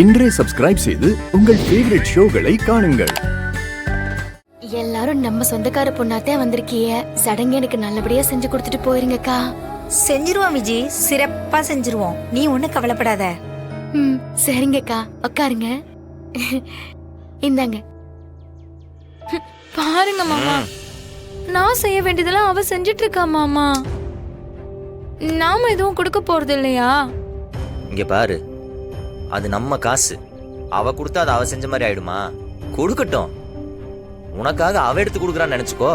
இன்றே சப்ஸ்கிரைப் செய்து உங்கள் ஃபேவரட் ஷோகளை காணுங்கள். எல்லாரும் நம்ம சொந்தக்கார பொண்ணாத்தே வந்திருக்கீங்க. சடங்கு எனக்கு நல்லபடியா செஞ்சு கொடுத்துட்டு போயிருங்கக்கா. செஞ்சிருவோம் விஜி, சிறப்பா செஞ்சிருவோம். நீ ஒண்ணு கவலைப்படாத. சரிங்கக்கா, உட்காருங்க. இந்தாங்க. பாருங்க மாமா, நான் செய்ய வேண்டியதெல்லாம் அவ செஞ்சிட்டு இருக்கா மாமா. நாம எதுவும் கொடுக்க போறது இல்லையா? இங்க பாரு, அது நம்ம காசு. அவ கொடுத்தா அது அவ செஞ்ச மாதிரி ஆயிடுமா? கொடுக்கட்டும். உனக்காக அவ எடுத்து கொடுக்குறான்னு நினைச்சுக்கோ.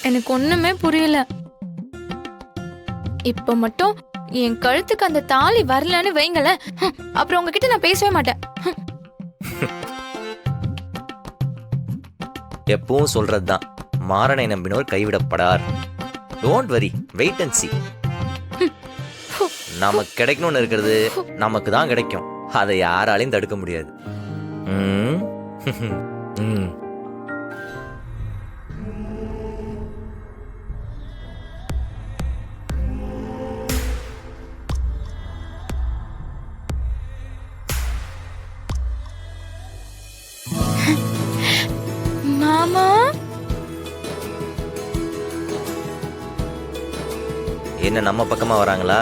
எனக்கு ஒண்ணுமே புரியல. இப்ப மட்டும் என் கழுத்துக்கு அந்த தாலி வரலன்னு வைங்களேன், அப்புறம் உங்ககிட்ட நான் பேசவே மாட்டேன். எப்பவும் சொல்றதுதான், மாறனை நம்பினோர் கைவிடப்படார். Don't worry, wait and see. நமக்கு கிடைக்கணும்னு இருக்கிறது நமக்கு தான் கிடைக்கும். அதை யாராலையும் தடுக்க முடியாது. மாமா, என்ன நம்ம பக்கமா வராங்களா?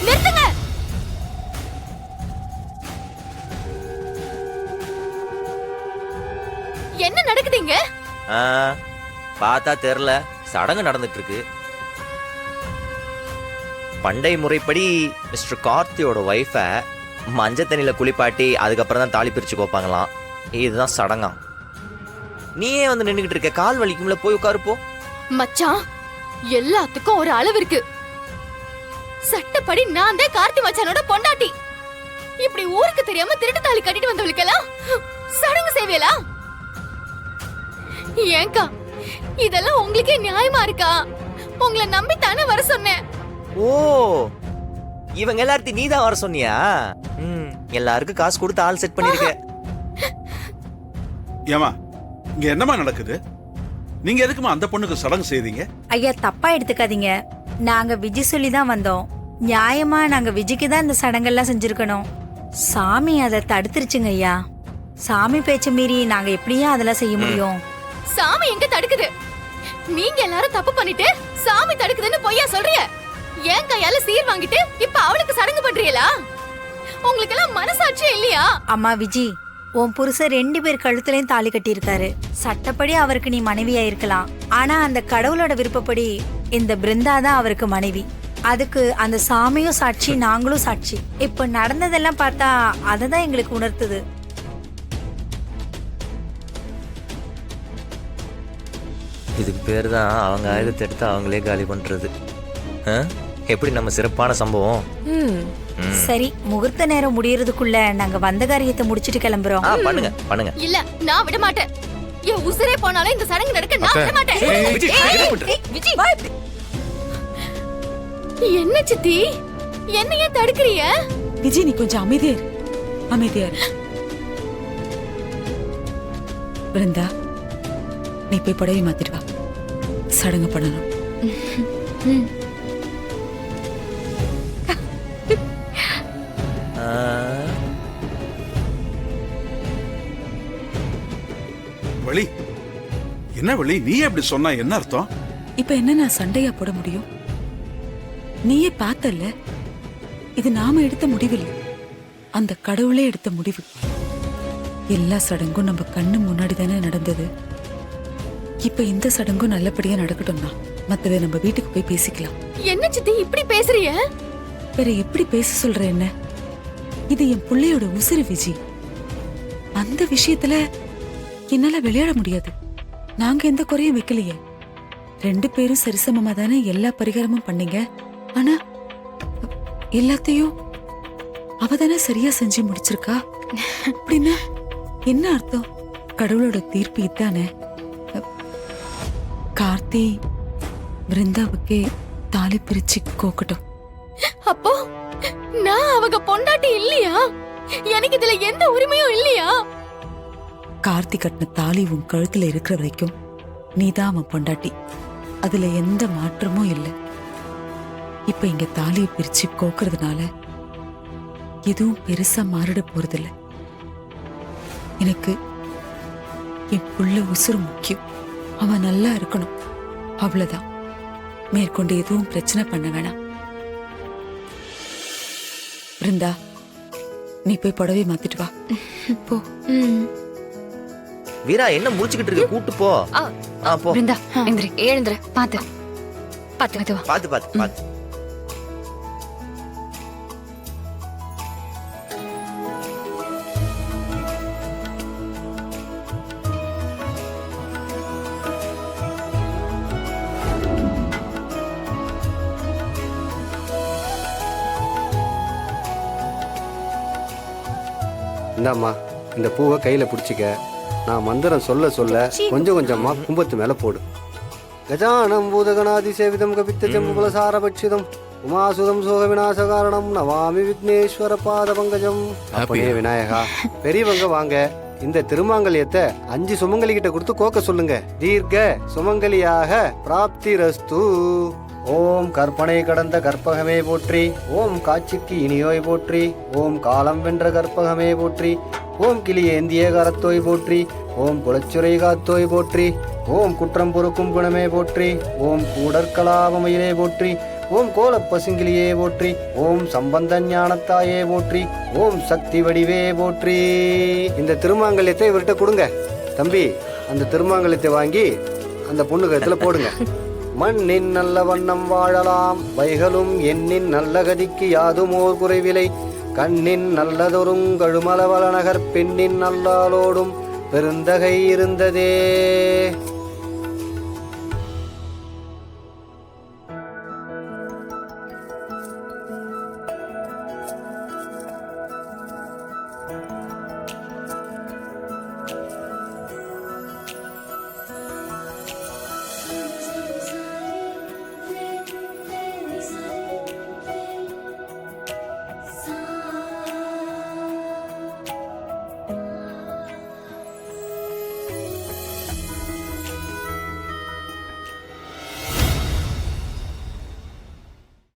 நிறுத்துங்க. என்ன நடக்குதுங்க? பார்த்தா தெரியல, சடங்கு நடந்துட்டு இருக்கு. பண்டை முறைப்படி மிஸ்டர் கார்த்தியோட ஒய்ஃப மஞ்சள் தண்ணியில குளிப்பாட்டி அதுக்கப்புறம் தான் தாலி பிரிச்சு கோப்பாங்களாம். இதுதான் சடங்கா. நீயே வந்து நின்னுகிட்டு இருக்க, கால் வலிக்கும்ல, போய் உட்காருப்போ. மச்சான், எல்லாத்துக்கும் ஒரு அளவு இருக்கு. சட்டப்படி நான் தான் கார்த்தி மச்சானோட பொண்டாட்டி. இப்படி ஊருக்கு தெரியாம திருட்டு தாலி கட்டிட்டு வந்தவளுக்கெல்லாம் சடங்கு செய்வேலா? ஏங்கா, இதெல்லாம் உங்களுக்கே நியாயமா இருக்கா? உங்களை நம்பித்தானே வர சொன்னேன். ஓ, இவங்க எல்லாத்தையும் நீதான் வர சொன்னியா? எல்லாருக்கும் காசு கொடுத்து ஆள் செட் பண்ணிருக்க. ஏமா, இங்க என்னமா நடக்குது? நீங்க எதுக்குமா அந்த பொண்ணுக்கு சடங்கு செய்றீங்க? ஐயா, தப்பா எடுத்துக்காதீங்க. நாங்க விஜி சொல்லி தான் வந்தோம். நியாயமா நாங்க விஜிக்கு தான் இந்த சடங்கெல்லாம் செஞ்சிருக்கணும். சாமி அதை தடுத்துருச்சுங்க ஐயா. சாமி பேச்ச மீறி நாங்க எப்படியா அதெல்லாம் செய்ய முடியும்? சாமி எங்க தடுக்குது? நீங்க எல்லாரும் தப்பு பண்ணிட்டு சாமி தடுக்குதுன்னு பொய்யா சொல்றீங்க. ஏன் கையால சீர் வாங்கிட்டு இப்ப அவளுக்கு சடங்கு பண்றீங்களா? உங்களுக்கு எல்லாம் மனசாட்சியே இல்லையா? அம்மா விஜி, உன் புருஷன் 2 பேர் கழுத்துலயும் தாலி கட்டி இருக்காரு. சட்டப்படி அவருக்கு நீ மனைவியா இருக்கலாம். ஆனா அந்த கடவுளோட விருப்பப்படி இந்த பிருந்தா தான் அவருக்கு மனைவி. அதுக்கு அந்த சாமியும் சாட்சி, நாங்களும் சாட்சி. இப்ப நடந்ததெல்லாம் பார்த்தா அததான் எங்களுக்கு உணர்த்துது. இதுக்கு பேர் தான் அவங்க ஆயுதத்தை எடுத்து அவங்களே காலி பண்றது. எப்படி நம்ம சிறப்பான சம்பவம். சரி, முகூர்த்த நேரம் முடியறதுக்குள்ள நாங்க வந்த காரியத்தை முடிச்சிட்டு கிளம்புறோம். பண்ணுங்க பண்ணுங்க. இல்ல, நான் விட மாட்டேன். என் உசுரே போனாலும் இந்த சடங்கு நடக்க நான் விட மாட்டேன். விஜி, என்ன சித்தி, என்ன ஏன் தடுக்கறிய? விஜய், நீ கொஞ்சம் அமைதியா இரு. பிருந்தா, நீ போய் புடவை மாத்திட்டு வா. சடங்கு பண்ணணும். வழி என்ன வழி? நீ எப்படி சொன்னா என்ன அர்த்தம்? இப்ப என்ன நான் சண்டையா போட முடியும்? நீயே பார்த்தல்ல, இது நாம எடுத்த முடிவில்லை, அந்த கடவுளே எடுத்த முடிவு. எல்லா சடங்கும் நம்ம கண்ணு முன்னாடி தானே நடந்தது. இப்ப இந்த சடங்கும் நல்லபடியா நடக்கட்டும்னா மத்ததை நம்ம வீட்டுக்கு போய் பேசிக்கலாம். என்ன சித்தி இப்படி பேசுறிய? வேற எப்படி பேச சொல்ற என்ன? இது என் பிள்ளையோட உசிறு விஜி. அந்த விஷயத்துல என்னால விளையாட முடியாது. நாங்க எந்த குறையும் வைக்கலையே. 2 பேரும் சரிசமமா தானே எல்லா பரிகாரமும் பண்ணீங்க. ஆனா எல்லாத்தையும் அவதானே சரியா செஞ்சு முடிச்சிருக்கா. அப்படின்னா என்ன அர்த்தம்? கடவுளோட தீர்ப்பு இதானே. கார்த்தி பிருந்தாவுக்கே தாலி பிரிச்சு கோக்கட்டும். அப்போ நான் அவங்க பொண்டாட்டி இல்லையா? எனக்கு இதுல எந்த உரிமையும் இல்லையா? கார்த்தி கட்டின தாலி உன் கழுத்துல இருக்கிற வரைக்கும் நீதான் அவன் பொண்டாட்டி. அதுல எந்த மாற்றமும் இல்லை. இப்ப இங்க தாலியை பிரிச்சு கோக்குறதுனால எதுவும் பெருசா மாறிட போறதில்ல. எனக்கு என் புள்ள உசுறு முக்கியம். அவன் நல்லா இருக்கணும், அவ்வளவுதான். மேற்கொண்டு எதுவும் பிரச்சனை பண்ண வேணாம். பிருந்தா, நீ போய் புடவை மாத்திட்டு வா. போ. வீரா என்ன முடிச்சுக்கிட்டு இருக்க? கூட்டு போ. போ. பிருந்தா எந்திரி, எழுந்திர. பாத்து பாத்து வா. பாத்து பாத்து பாத்து. இந்தாம்மா, இந்த பூவை கையில பிடிச்சிக்க. நான் மந்திரம் சொல்ல சொல்ல கொஞ்சம் கொஞ்சமா கும்பத்து மேல போடு. கஜானம் பூதகணாதி சேவிதம் கபித்த ஜம்புல சாரபட்சிதம் உமாசுதம் சோக விநாச காரணம் நவாமி விக்னேஸ்வர பாத பங்கஜம். அப்படியே விநாயகா, பெரியவங்க வாங்க. இந்த திருமாங்கல்யத்தை 5 சுமங்கலி கிட்ட கொடுத்து கோக்க சொல்லுங்க. தீர்க்க சுமங்கலியாக பிராப்தி ரஸ்து. ஓம் கற்பனை கடந்த கற்பகமே போற்றி. ஓம் காட்சிக்கு இனியோய் போற்றி. ஓம் காலம் வென்ற கற்பகமே போற்றி. ஓம் கிளி ஏந்திய கரத்தோய் போற்றி. ஓம் குலச்சுரை காத்தோய் போற்றி. ஓம் குற்றம் பொறுக்கும் குணமே போற்றி. ஓம் கூடற்கலாபமையிலே போற்றி. ஓம் கோல பசுங்கிலியே போற்றி. ஓம் சம்பந்த ஞானத்தாயே போற்றி. ஓம் சக்தி வடிவே போற்றி. இந்த திருமாங்கல்யத்தை இவர்கிட்ட கொடுங்க. தம்பி, அந்த திருமாங்கல்யத்தை வாங்கி அந்த பொண்ணு கழுத்துல போடுங்க. மண்ணின் நல்ல வண்ணம் வாழலாம், வைகளும் எண்ணின் நல்ல கதிக்கு யாதுமோர் குறைவிலை. கண்ணின் நல்லதொருங்கழுமலவள நகர் பெண்ணின் நல்லாலோடும் பெருந்தகை இருந்ததே.